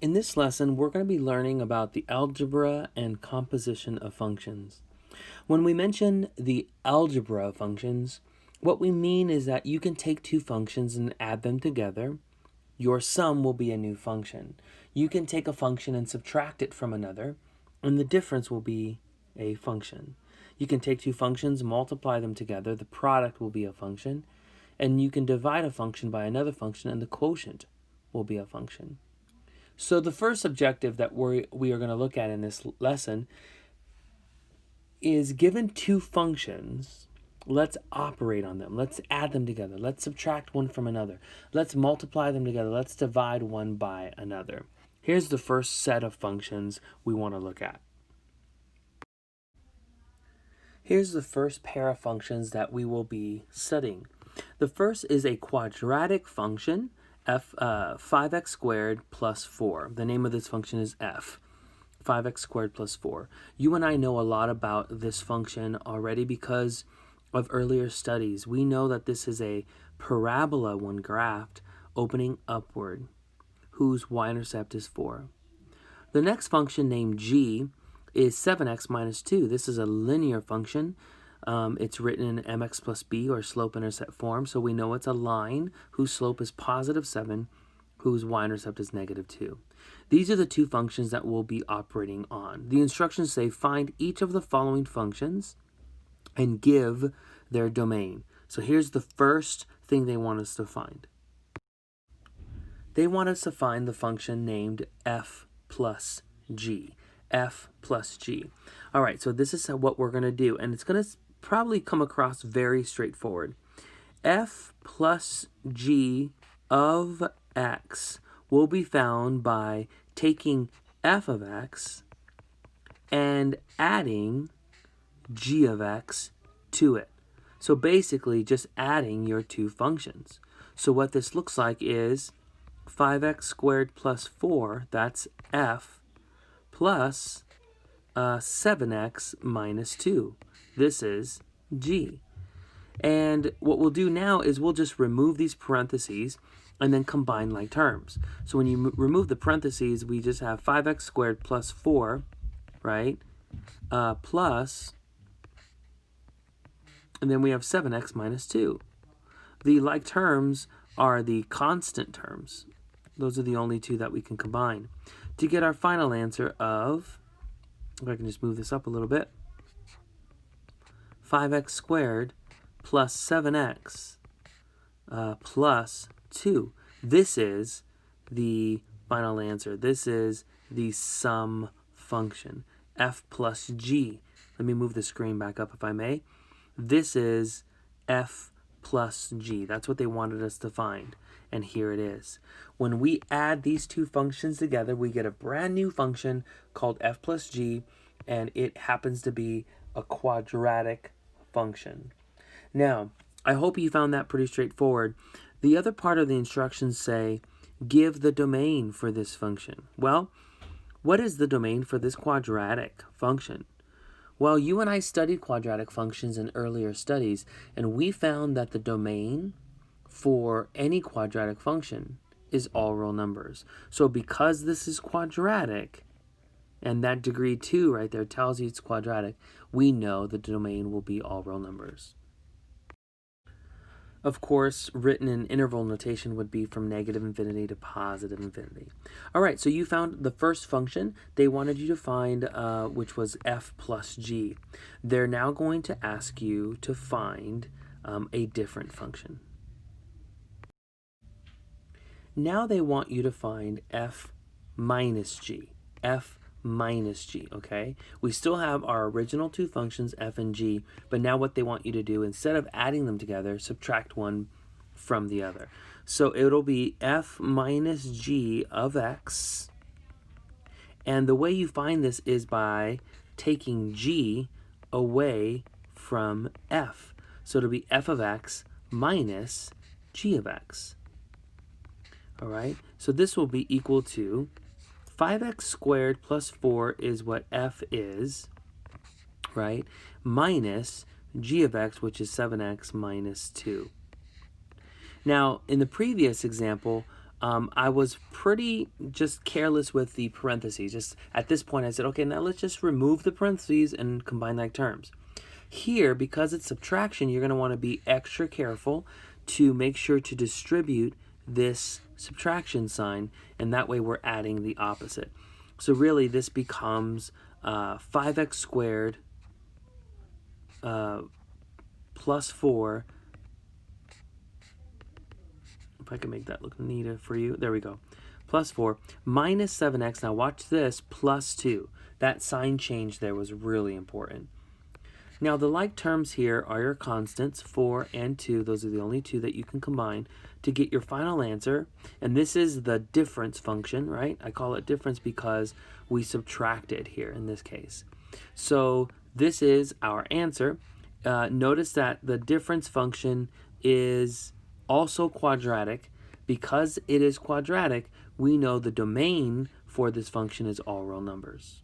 In this lesson, we're going to be learning about the algebra and composition of functions. When we mention the algebra of functions, what we mean is that you can take two functions and add them together. Your sum will be a new function. You can take a function and subtract it from another, and the difference will be a function. You can take two functions, multiply them together, the product will be a function, and you can divide a function by another function, and the quotient will be a function. So the first objective that we are going to look at in this lesson is, given two functions, let's operate on them. Let's add them together. Let's subtract one from another. Let's multiply them together. Let's divide one by another. Here's the first set of functions we want to look at. Here's the first pair of functions that we will be studying. The first is a quadratic function, 5x squared plus 4. The name of this function is f, 5x squared plus 4. You and I know a lot about this function already because of earlier studies. We know that this is a parabola when graphed, opening upward, whose y-intercept is 4. The next function, named g, is 7x minus 2. This is a linear function. It's written in mx plus b, or slope-intercept form, so we know it's a line whose slope is positive 7, whose y-intercept is negative 2. These are the two functions that we'll be operating on. The instructions say find each of the following functions and give their domain. So here's the first thing they want us to find. They want us to find the function named f plus g. F plus g. All right, so this is what we're going to do, and it's going to probably come across very straightforward. F plus g of x will be found by taking f of x and adding g of x to it. So basically just adding your two functions. So what this looks like is 5x squared plus 4, that's f, plus 7x minus 2. This is g. And what we'll do now is we'll just remove these parentheses and then combine like terms. So when you remove the parentheses, we just have 5x squared plus 4, right? Plus, and then we have 7x minus 2. The like terms are the constant terms. Those are the only two that we can combine to get our final answer of, if I can just move this up a little bit, 5x squared plus 7x plus 2. This is the final answer. This is the sum function, f plus g. Let me move the screen back up if I may. This is f plus g. That's what they wanted us to find. And here it is. When we add these two functions together, we get a brand new function called f plus g, and it happens to be a quadratic function. Now, I hope you found that pretty straightforward. The other part of the instructions say, give the domain for this function. Well, what is the domain for this quadratic function? Well, you and I studied quadratic functions in earlier studies, and we found that the domain for any quadratic function is all real numbers. So because this is quadratic, and that degree 2 right there tells you it's quadratic, we know the domain will be all real numbers. Of course, written in interval notation would be from negative infinity to positive infinity. All right, so you found the first function they wanted you to find, which was f plus g. They're now going to ask you to find a different function. Now they want you to find f minus g. F minus g, okay? We still have our original two functions, f and g, but now what they want you to do, instead of adding them together, subtract one from the other. So it'll be f minus g of x, and the way you find this is by taking g away from f. So it'll be f of x minus g of x. All right, so this will be equal to 5x squared plus 4 is what f is, right, minus g of x, which is 7x minus 2. Now, in the previous example, I was pretty just careless with the parentheses. Just at this point, I said, okay, now let's just remove the parentheses and combine like terms. Here, because it's subtraction, you're going to want to be extra careful to make sure to distribute this subtraction sign, and that way we're adding the opposite. So really, this becomes 5x squared plus 4. If I can make that look neater for you. There we go. Plus 4 minus 7x. Now watch this, plus 2. That sign change there was really important. Now the like terms here are your constants, 4 and 2. Those are the only two that you can combine to get your final answer. And this is the difference function, right? I call it difference because we subtracted here in this case. So this is our answer. Notice that the difference function is also quadratic. Because it is quadratic, we know the domain for this function is all real numbers.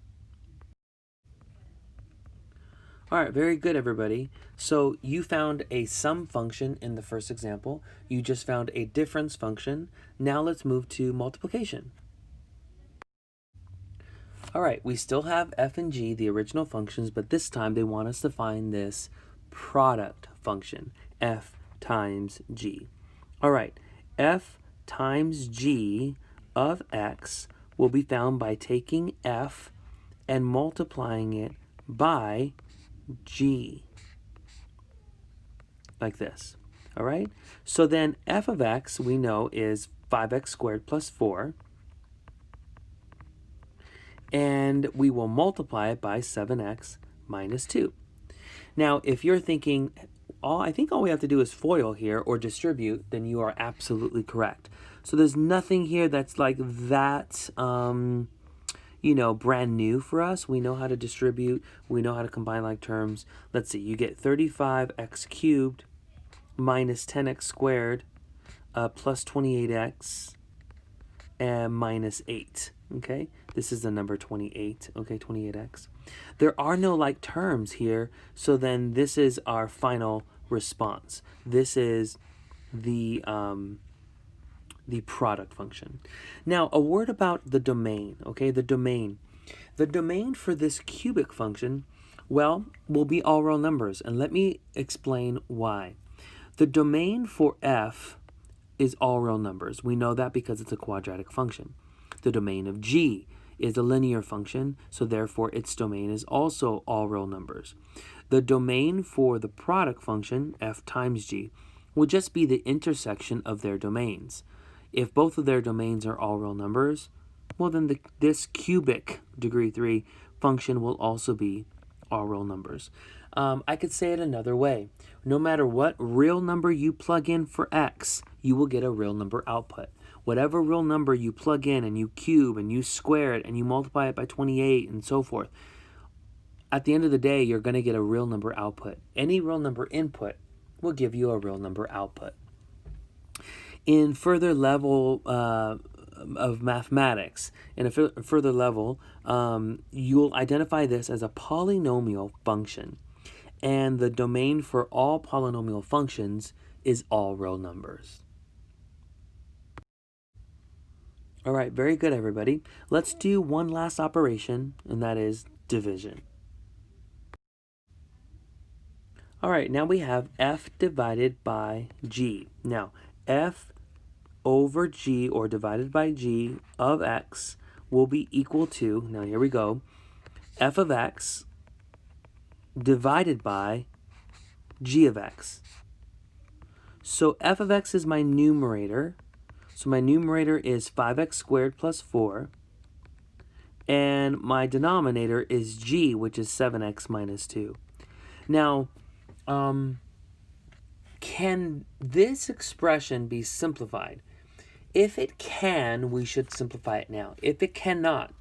All right, very good, everybody. So you found a sum function in the first example. You just found a difference function. Now let's move to multiplication. All right, we still have f and g, the original functions, but this time they want us to find this product function, f times g. All right, f times g of x will be found by taking f and multiplying it by g, like this. All right, so then f of x we know is 5x squared plus 4, and we will multiply it by 7x minus 2. Now if you're thinking, I think all we have to do is FOIL here or distribute, then you are absolutely correct. So there's nothing here that's like that brand new for us. We know how to distribute. We know how to combine like terms. Let's see. You get 35x cubed minus 10x squared plus 28x and minus 8. Okay, this is the number 28. Okay, 28x. There are no like terms here, so then this is our final response. This is the product function. Now, a word about the domain, okay? The domain. The domain for this cubic function, well, will be all real numbers, and let me explain why. The domain for f is all real numbers. We know that because it's a quadratic function. The domain of g is a linear function, so therefore its domain is also all real numbers. The domain for the product function, f times g, will just be the intersection of their domains. If both of their domains are all real numbers, well then this cubic degree 3 function will also be all real numbers. I could say it another way. No matter what real number you plug in for x, you will get a real number output. Whatever real number you plug in and you cube and you square it and you multiply it by 28 and so forth, at the end of the day, you're going to get a real number output. Any real number input will give you a real number output. In further level of mathematics, in a further level, you'll identify this as a polynomial function. And the domain for all polynomial functions is all real numbers. All right, very good, everybody. Let's do one last operation, and that is division. All right, now we have f divided by g. Now, f over g, or divided by g, of x will be equal to, now here we go, f of x divided by g of x. So f of x is my numerator. So my numerator is 5x squared plus 4. And my denominator is g, which is 7x minus 2. Now, can this expression be simplified? If it can, we should simplify it now. If it cannot,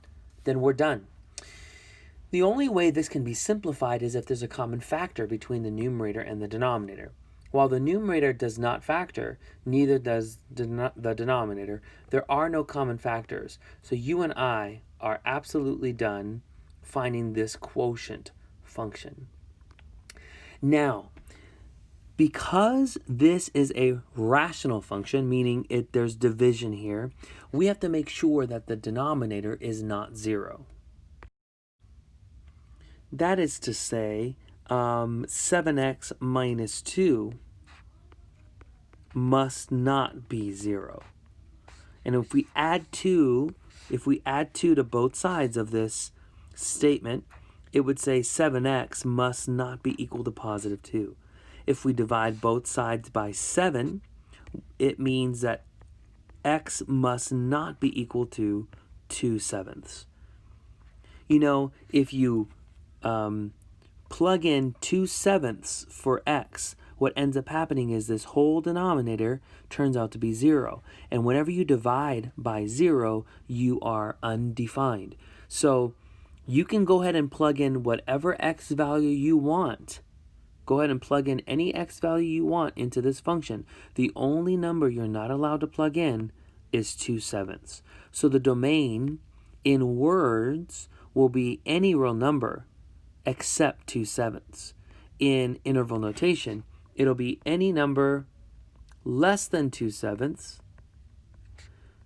then we're done. The only way this can be simplified is if there's a common factor between the numerator and the denominator. While the numerator does not factor, neither does the denominator. There are no common factors. So you and I are absolutely done finding this quotient function. Now, Because this is a rational function, meaning there's division here, we have to make sure that the denominator is not 0. That is to say, 7x minus 2 must not be 0. And if we add 2 to both sides of this statement, it would say 7x must not be equal to positive 2. If we divide both sides by 7, it means that x must not be equal to 2/7. You know, if you plug in 2/7 for x, what ends up happening is this whole denominator turns out to be 0. And whenever you divide by 0, you are undefined. So you can go ahead and plug in whatever x value you want. Go ahead and plug in any x value you want into this function. The only number you're not allowed to plug in is 2/7. So the domain in words will be any real number except 2/7. In interval notation, it'll be any number less than 2/7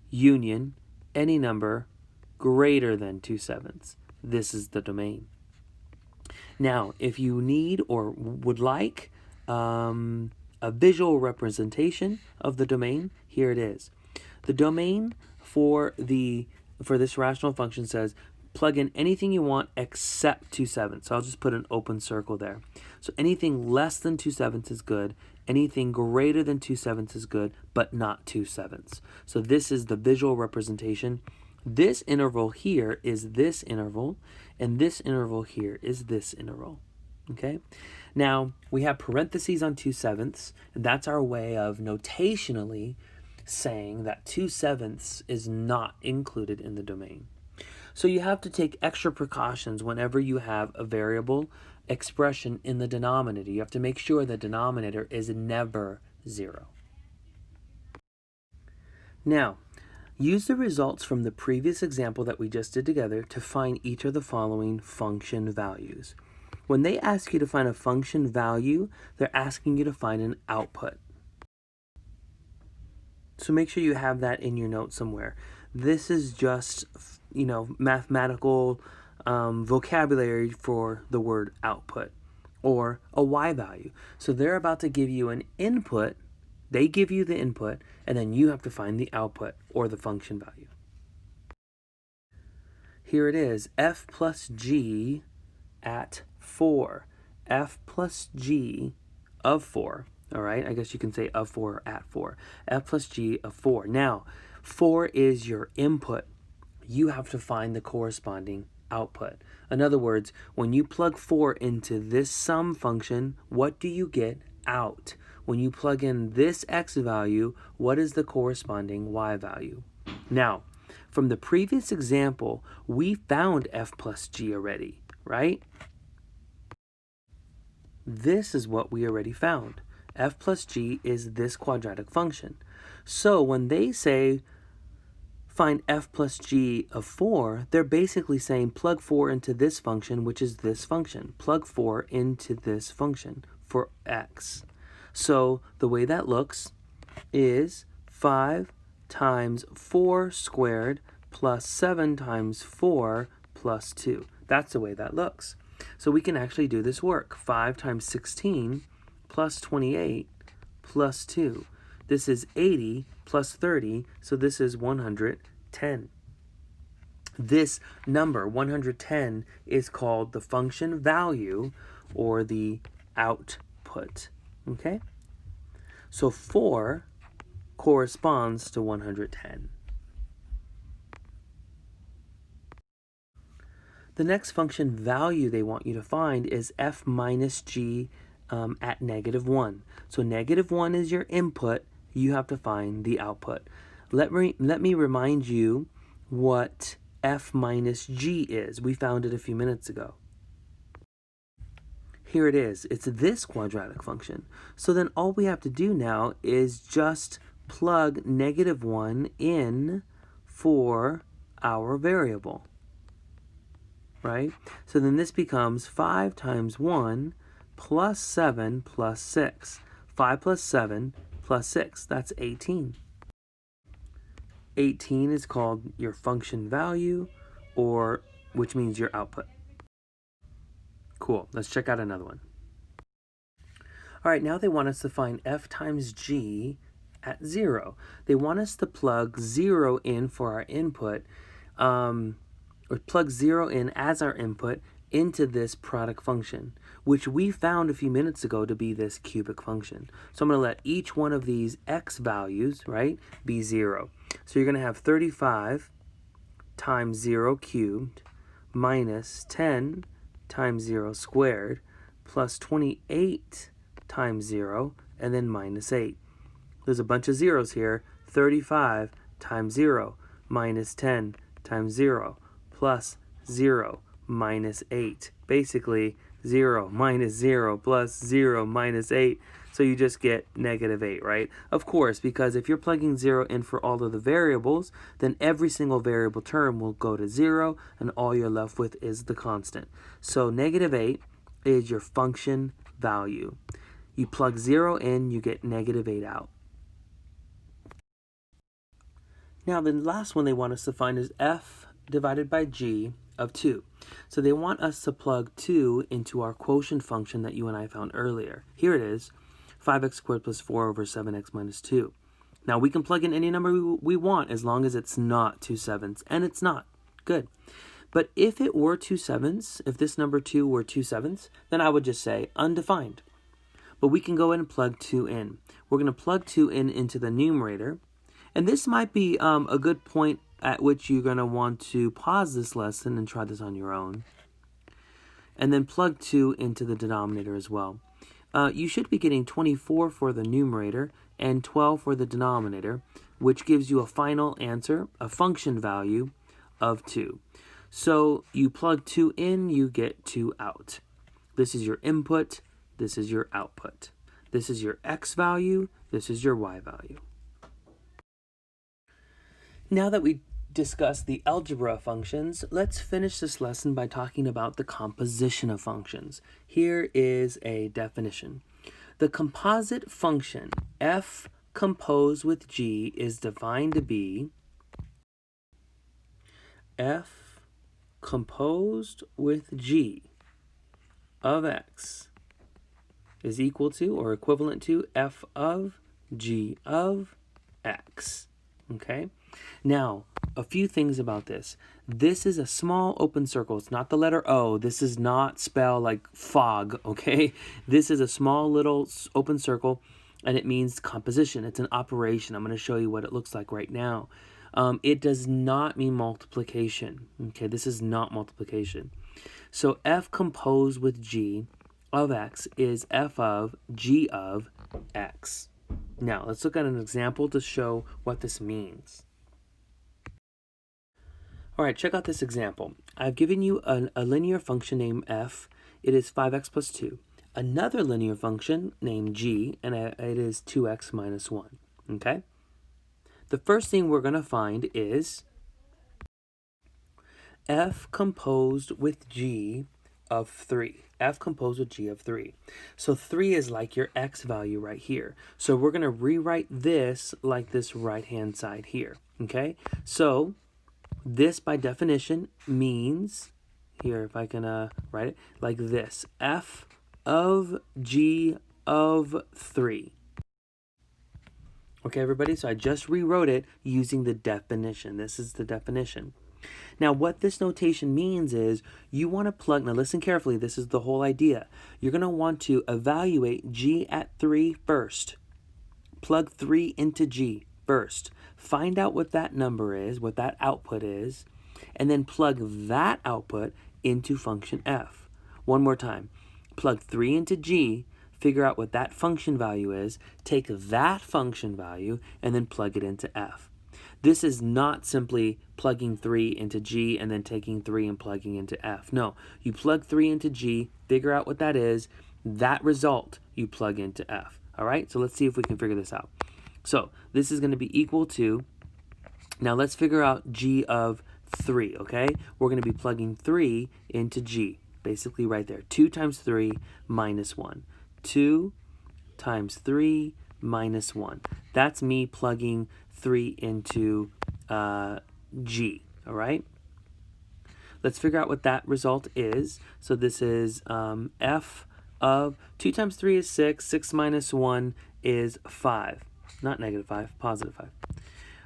union any number greater than 2/7. This is the domain. Now, if you need or would like a visual representation of the domain, here it is. The domain for this rational function says plug in anything you want except 2/7. So I'll just put an open circle there. So anything less than 2/7 is good. Anything greater than 2/7 is good, but not 2/7. So this is the visual representation. This interval here is this interval, and this interval here is this interval. Okay? Now, we have parentheses on 2/7, and that's our way of notationally saying that 2/7 is not included in the domain. So you have to take extra precautions whenever you have a variable expression in the denominator. You have to make sure the denominator is never 0. Now, use the results from the previous example that we just did together to find each of the following function values. When they ask you to find a function value, they're asking you to find an output. So make sure you have that in your notes somewhere. This is just, mathematical vocabulary for the word output or a y value. So they're about to give you an input. They give you the input, and then you have to find the output or the function value. Here it is, f plus g at 4. F plus g of 4. All right, I guess you can say of 4 or at 4. F plus g of 4. Now, 4 is your input. You have to find the corresponding output. In other words, when you plug 4 into this sum function, what do you get out? When you plug in this x value, what is the corresponding y value? Now, from the previous example, we found f plus g already, right? This is what we already found. F plus g is this quadratic function. So when they say find f plus g of 4, they're basically saying plug 4 into this function, which is this function. Plug 4 into this function for x. So the way that looks is 5 times 4 squared plus 7 times 4 plus 2. That's the way that looks. So we can actually do this work. 5 times 16 plus 28 plus 2. This is 80 plus 30, so this is 110. This number, 110, is called the function value or the output. Okay? So 4 corresponds to 110. The next function value they want you to find is f minus g at -1. So -1 is your input. You have to find the output. Let me remind you what f minus g is. We found it a few minutes ago. Here it is. It's this quadratic function. So then all we have to do now is just plug -1 in for our variable. Right? So then this becomes 5 times 1 plus 7 plus 6. 5 plus 7 plus 6. That's 18. 18 is called your function value, or which means your output. Cool. Let's check out another one. All right, now they want us to find f times g at 0. They want us to plug 0 in for our input, or plug 0 in as our input into this product function, which we found a few minutes ago to be this cubic function. So I'm going to let each one of these x values, right, be 0. So you're going to have 35 times 0 cubed minus 10 times 0 squared plus 28 times 0 and then minus 8. There's a bunch of zeros here. 35 times 0 minus 10 times 0 plus 0 minus 8. Basically, 0 minus 0 plus 0 minus 8. So you just get negative 8, right? Of course, because if you're plugging 0 in for all of the variables, then every single variable term will go to 0, and all you're left with is the constant. So negative 8 is your function value. You plug 0 in, you get negative 8 out. Now the last one they want us to find is f divided by g of 2. So they want us to plug 2 into our quotient function that you and I found earlier. Here it is, 5x squared plus 4 over 7x minus 2. Now we can plug in any number we want as long as it's not 2 sevenths, and it's not. Good. But if it were 2 sevenths, if this number 2 were 2 sevenths, then I would just say undefined. But we can go ahead and plug 2 in. We're going to plug 2 in into the numerator. And this might be a good point at which you're going to want to pause this lesson and try this on your own. And then plug 2 into the denominator as well. You should be getting 24 for the numerator and 12 for the denominator, which gives you a final answer, a function value of 2. So you plug 2 in, you get 2 out. This is your input, this is your output. This is your x value, this is your y value. Now that we discussed the algebra functions, let's finish this lesson by talking about the composition of functions. Here is a definition. The composite function f composed with g is defined to be f composed with g of x is equal to or equivalent to f of g of x. Okay? Now, a few things about this. This is a small open circle. It's not the letter O. This is not spelled like fog, okay? This is a small little open circle, and it means composition. It's an operation. I'm going to show you what it looks like right now. It does not mean multiplication, okay? This is not multiplication. So f composed with g of x is f of g of x. Now, let's look at an example to show what this means. All right, check out this example. I've given you a linear function named f. It is 5x plus 2. Another linear function named g, and it is 2x minus 1. Okay? The first thing we're going to find is f composed with g of 3. F composed with g of 3. So 3 is like your x value right here. So we're going to rewrite this like this right-hand side here. Okay? So this, by definition, means, here, if I can write it, like this. F of g of 3. Okay, everybody? So I just rewrote it using the definition. This is the definition. Now, what this notation means is you want to plug, now listen carefully, this is the whole idea. You're going to want to evaluate g at 3 first. Plug 3 into g first. Find out what that number is, what that output is, and then plug that output into function f. One more time. Plug 3 into g, figure out what that function value is, take that function value, and then plug it into f. This is not simply plugging 3 into g and then taking 3 and plugging into f. No, you plug 3 into g, figure out what that is, that result you plug into f. All right, so let's see if we can figure this out. So this is going to be equal to, now let's figure out g of 3, okay? We're going to be plugging 3 into g, basically right there. 2 times 3 minus 1. 2 times 3 minus 1. That's me plugging 3 into G, all right? Let's figure out what that result is. So this is f of 2 times 3 is 6. 6 minus 1 is 5. Not negative 5, positive 5.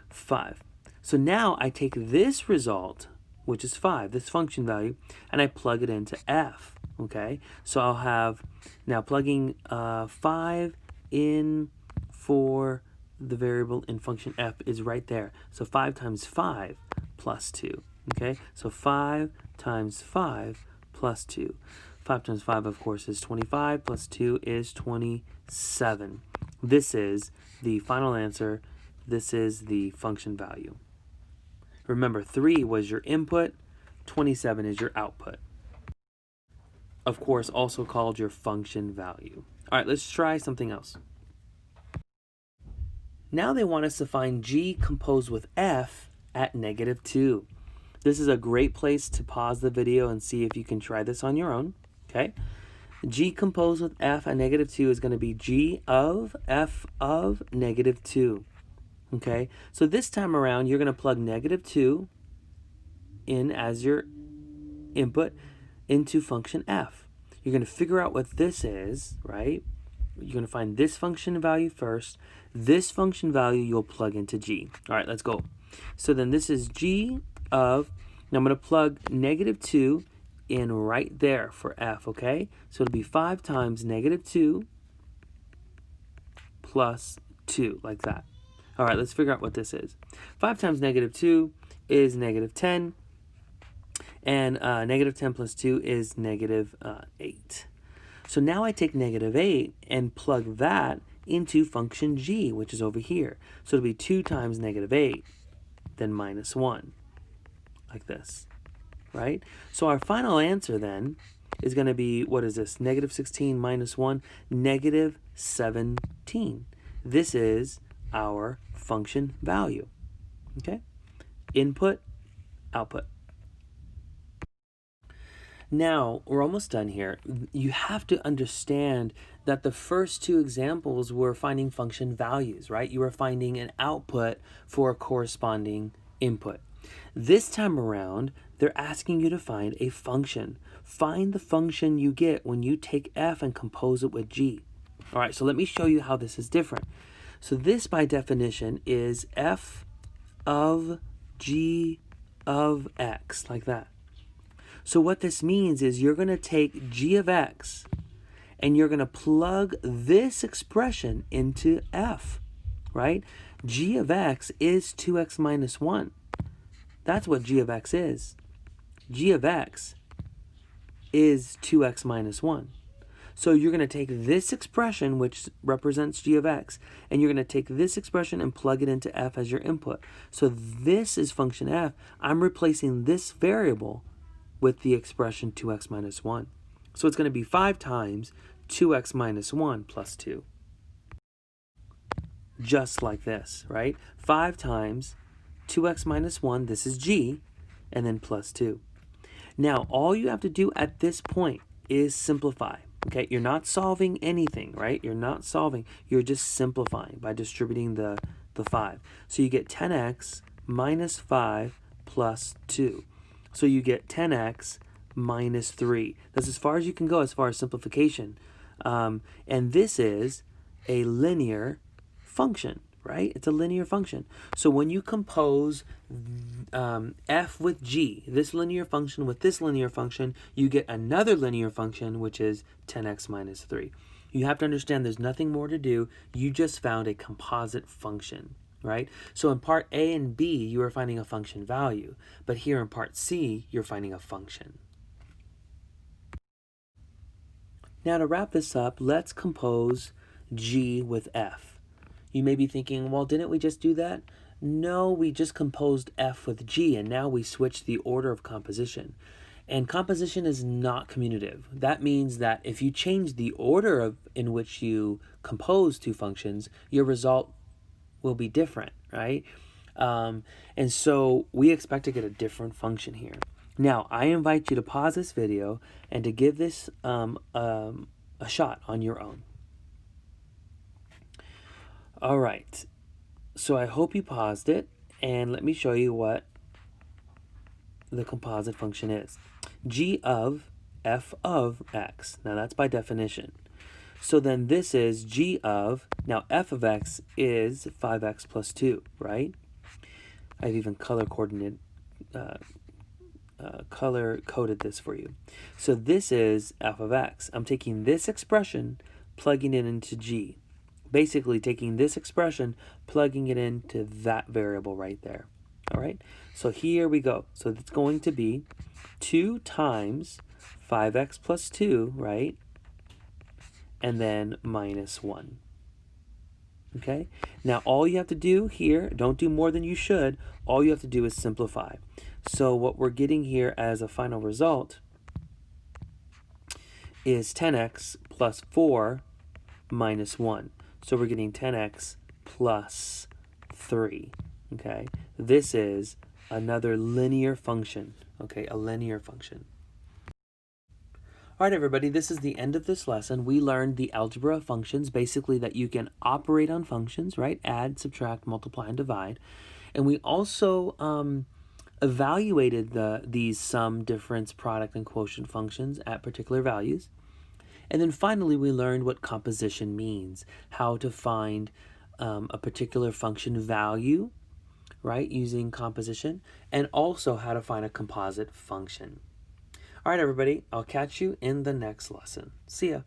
5. So now I take this result, which is 5, this function value, and I plug it into f, okay? So I'll have, now plugging 5 in for the variable in function f is right there. So 5 times 5 plus 2. Okay, so 5 times 5 plus 2. 5 times 5, of course, is 25, plus 2 is 27. This is the final answer. This is the function value. Remember, 3 was your input, 27 is your output. Of course, also called your function value. All right, let's try something else. Now they want us to find g composed with f at -2. This is a great place to pause the video and see if you can try this on your own, okay? G composed with f at -2 is going to be g of f of -2, okay? So this time around, you're going to plug -2 in as your input into function f. You're going to figure out what this is, right? You're going to find this function value first. This function value you'll plug into g. All right, let's go. So then this is g of, now I'm going to plug -2 in right there for f, okay? So it'll be 5 times -2 plus 2, like that. All right, let's figure out what this is. 5 times -2 is -10, and -10 plus 2 is -8. So now I take -8 and plug that into function g, which is over here. So it'll be 2 times -8, then -1. Like this, right? So our final answer then is going to be, what is this? -16 minus 1, -17. This is our function value, okay? Input, output. Now, we're almost done here. You have to understand that the first two examples were finding function values, right? You were finding an output for a corresponding input. This time around, they're asking you to find a function. Find the function you get when you take f and compose it with g. All right, so let me show you how this is different. So this, by definition, is f of g of x, like that. So what this means is you're going to take g of x and you're going to plug this expression into f, right? G of x is 2x minus 1. That's what g of x is. G of x is 2x minus 1. So you're going to take this expression, which represents g of x, and you're going to take this expression and plug it into f as your input. So this is function f. I'm replacing this variable with the expression 2x minus 1. So it's going to be 5 times 2x minus 1 plus 2. Just like this, right? 5 times 2x minus 1, this is g, and then plus 2. Now, all you have to do at this point is simplify. Okay, you're not solving anything, right? You're not solving. You're just simplifying by distributing the 5. So you get 10x minus 5 plus 2. So you get 10x minus 3. That's as far as you can go as far as simplification. And this is a linear function, right? It's a linear function. So when you compose f with g, this linear function with this linear function, you get another linear function, which is 10x minus 3. You have to understand there's nothing more to do. You just found a composite function, right? So in part A and B, you are finding a function value. But here in part C, you're finding a function. Now to wrap this up, let's compose g with f. You may be thinking, well, didn't we just do that? No, we just composed f with g, and now we switch the order of composition. And composition is not commutative. That means that if you change the order in which you compose two functions, your result will be different, right? And so we expect to get a different function here. Now, I invite you to pause this video and to give this a shot on your own. All right. So I hope you paused it, and let me show you what the composite function is. G of f of x. Now that's by definition. So then this is g of, now f of x is 5x plus 2, right? I've even color-coded this for you. So this is f of x. I'm taking this expression, plugging it into g. Basically taking this expression, plugging it into that variable right there. All right, so here we go. So it's going to be 2 times 5x plus 2, right? And then minus 1. Okay, now all you have to do here, don't do more than you should, all you have to do is simplify. So what we're getting here as a final result is 10x plus 4 minus 1. So we're getting 10x plus 3. Okay, this is another linear function. Okay, a linear function. All right, everybody, this is the end of this lesson. We learned the algebra of functions, basically that you can operate on functions, right? Add, subtract, multiply, and divide. And we also evaluated these sum, difference, product, and quotient functions at particular values. And then finally, we learned what composition means, how to find a particular function value, right, using composition, and also how to find a composite function. All right, everybody, I'll catch you in the next lesson. See ya.